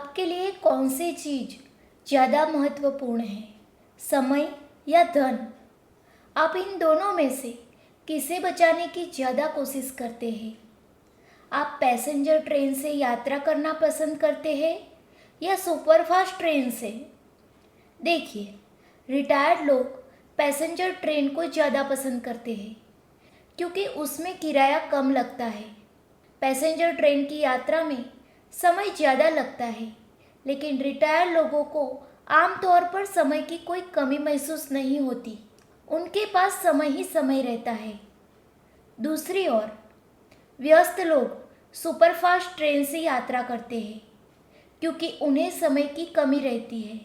आपके लिए कौन सी चीज़ ज़्यादा महत्वपूर्ण है, समय या धन? आप इन दोनों में से किसे बचाने की ज़्यादा कोशिश करते हैं? आप पैसेंजर ट्रेन से यात्रा करना पसंद करते हैं या सुपरफास्ट ट्रेन से? देखिए, रिटायर्ड लोग पैसेंजर ट्रेन को ज़्यादा पसंद करते हैं क्योंकि उसमें किराया कम लगता है। पैसेंजर ट्रेन की यात्रा में समय ज़्यादा लगता है, लेकिन रिटायर्ड लोगों को आमतौर पर समय की कोई कमी महसूस नहीं होती। उनके पास समय ही समय रहता है। दूसरी ओर व्यस्त लोग सुपरफास्ट ट्रेन से यात्रा करते हैं क्योंकि उन्हें समय की कमी रहती है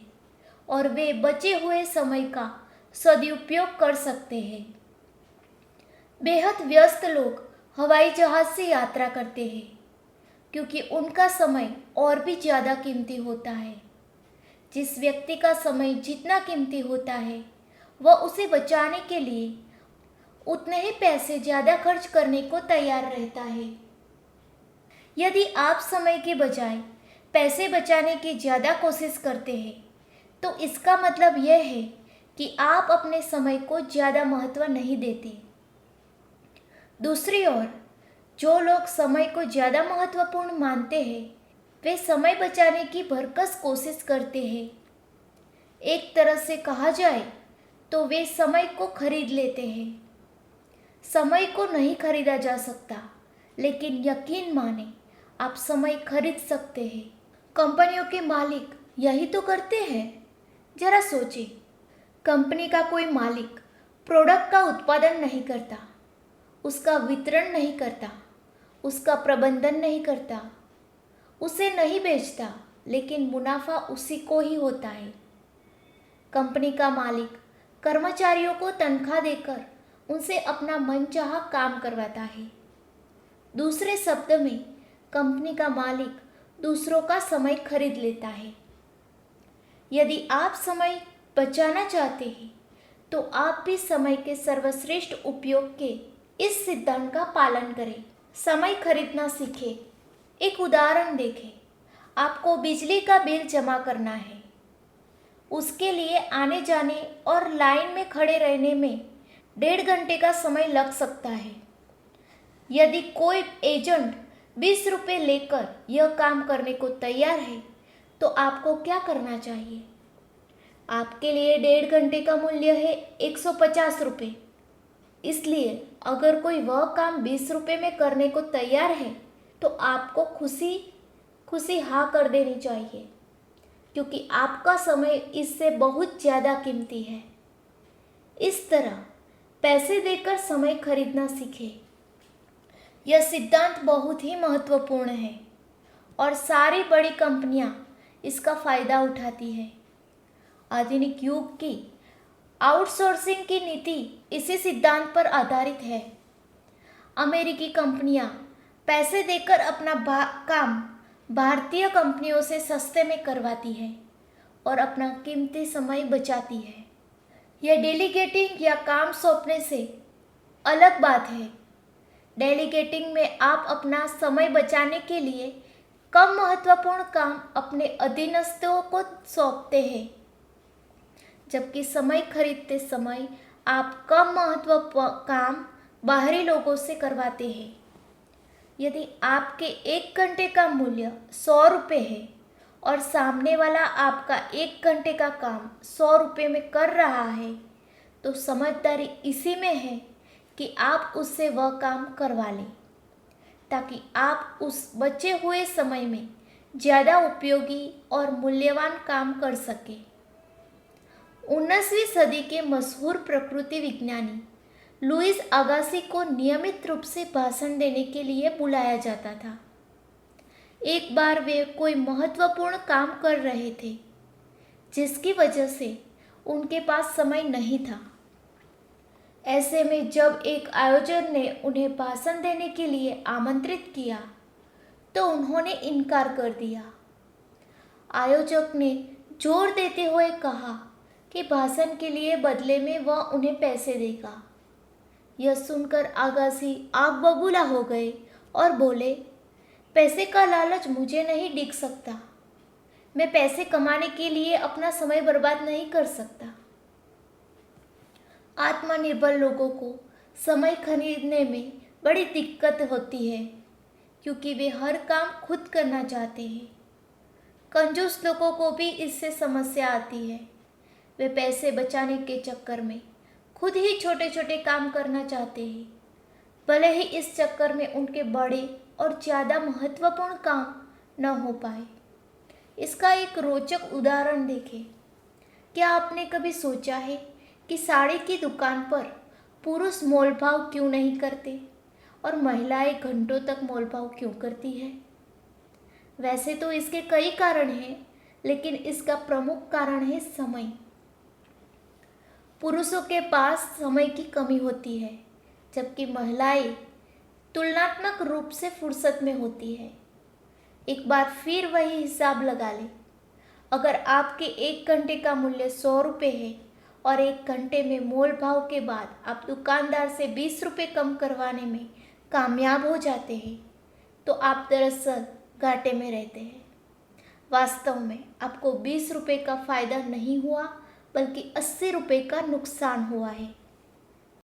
और वे बचे हुए समय का सदुपयोग कर सकते हैं। बेहद व्यस्त लोग हवाई जहाज़ से यात्रा करते हैं क्योंकि उनका समय और भी ज़्यादा कीमती होता है। जिस व्यक्ति का समय जितना कीमती होता है, वह उसे बचाने के लिए उतने ही पैसे ज़्यादा खर्च करने को तैयार रहता है। यदि आप समय के बजाय पैसे बचाने की ज़्यादा कोशिश करते हैं, तो इसका मतलब यह है कि आप अपने समय को ज़्यादा महत्व नहीं देते। दूसरी ओर जो लोग समय को ज़्यादा महत्वपूर्ण मानते हैं, वे समय बचाने की भरकस कोशिश करते हैं। एक तरह से कहा जाए तो वे समय को खरीद लेते हैं। समय को नहीं खरीदा जा सकता, लेकिन यकीन माने आप समय खरीद सकते हैं। कंपनियों के मालिक यही तो करते हैं। जरा सोचें, कंपनी का कोई मालिक प्रोडक्ट का उत्पादन नहीं करता, उसका वितरण नहीं करता, उसका प्रबंधन नहीं करता, उसे नहीं बेचता, लेकिन मुनाफा उसी को ही होता है। कंपनी का मालिक कर्मचारियों को तनख्वाह देकर उनसे अपना मनचाहा काम करवाता है। दूसरे शब्द में, कंपनी का मालिक दूसरों का समय खरीद लेता है। यदि आप समय बचाना चाहते हैं, तो आप भी समय के सर्वश्रेष्ठ उपयोग के इस सिद्धांत का पालन करें। समय खरीदना सीखें। एक उदाहरण देखें। आपको बिजली का बिल जमा करना है। उसके लिए आने जाने और लाइन में खड़े रहने में 1.5 घंटे का समय लग सकता है। यदि कोई एजेंट 20 रुपये लेकर यह काम करने को तैयार है, तो आपको क्या करना चाहिए? आपके लिए 1.5 घंटे का मूल्य है 150 रुपये। इसलिए अगर कोई वह काम 20 रुपये में करने को तैयार है, तो आपको खुशी खुशी हाँ कर देनी चाहिए, क्योंकि आपका समय इससे बहुत ज़्यादा कीमती है। इस तरह पैसे देकर समय खरीदना सीखें। यह सिद्धांत बहुत ही महत्वपूर्ण है और सारी बड़ी कंपनियां इसका फ़ायदा उठाती हैं। आधुनिक युग की आउटसोर्सिंग की नीति इसी सिद्धांत पर आधारित है। अमेरिकी कंपनियां पैसे देकर अपना काम भारतीय कंपनियों से सस्ते में करवाती हैं और अपना कीमती समय बचाती है। यह डेलीगेटिंग या काम सौंपने से अलग बात है। डेलीगेटिंग में आप अपना समय बचाने के लिए कम महत्वपूर्ण काम अपने अधीनस्थों को सौंपते हैं, जबकि समय खरीदते समय आप कम महत्वपूर्ण काम बाहरी लोगों से करवाते हैं। यदि आपके 1 घंटे का मूल्य 100 रुपये है और सामने वाला आपका 1 घंटे का काम 100 रुपये में कर रहा है, तो समझदारी इसी में है कि आप उससे वह काम करवा लें, ताकि आप उस बचे हुए समय में ज़्यादा उपयोगी और मूल्यवान काम कर सकें। 19वीं सदी के मशहूर प्रकृति विज्ञानी लुईस अगासी को नियमित रूप से भाषण देने के लिए बुलाया जाता था। एक बार वे कोई महत्वपूर्ण काम कर रहे थे, जिसकी वजह से उनके पास समय नहीं था। ऐसे में जब एक आयोजक ने उन्हें भाषण देने के लिए आमंत्रित किया, तो उन्होंने इनकार कर दिया। आयोजक ने जोर देते हुए कहा कि भाषण के लिए बदले में वह उन्हें पैसे देगा। यह सुनकर अगासी आग बबूला हो गए और बोले, पैसे का लालच मुझे नहीं दिख सकता। मैं पैसे कमाने के लिए अपना समय बर्बाद नहीं कर सकता। आत्मनिर्भर लोगों को समय खरीदने में बड़ी दिक्कत होती है क्योंकि वे हर काम खुद करना चाहते हैं। कंजूस लोगों को भी इससे समस्या आती है। वे पैसे बचाने के चक्कर में खुद ही छोटे छोटे काम करना चाहते हैं, भले ही इस चक्कर में उनके बड़े और ज़्यादा महत्वपूर्ण काम न हो पाए। इसका एक रोचक उदाहरण देखें। क्या आपने कभी सोचा है कि साड़ी की दुकान पर पुरुष मोलभाव क्यों नहीं करते और महिलाएं घंटों तक मोलभाव क्यों करती है? वैसे तो इसके कई कारण हैं, लेकिन इसका प्रमुख कारण है समय। पुरुषों के पास समय की कमी होती है, जबकि महिलाएं तुलनात्मक रूप से फुर्सत में होती है। एक बार फिर वही हिसाब लगा लें। अगर आपके 1 घंटे का मूल्य 100 रुपये है और 1 घंटे में मोल भाव के बाद आप दुकानदार से 20 रुपये कम करवाने में कामयाब हो जाते हैं, तो आप दरअसल घाटे में रहते हैं। वास्तव में आपको 20 रुपये का फ़ायदा नहीं हुआ, बल्कि 80 रुपये का नुकसान हुआ है।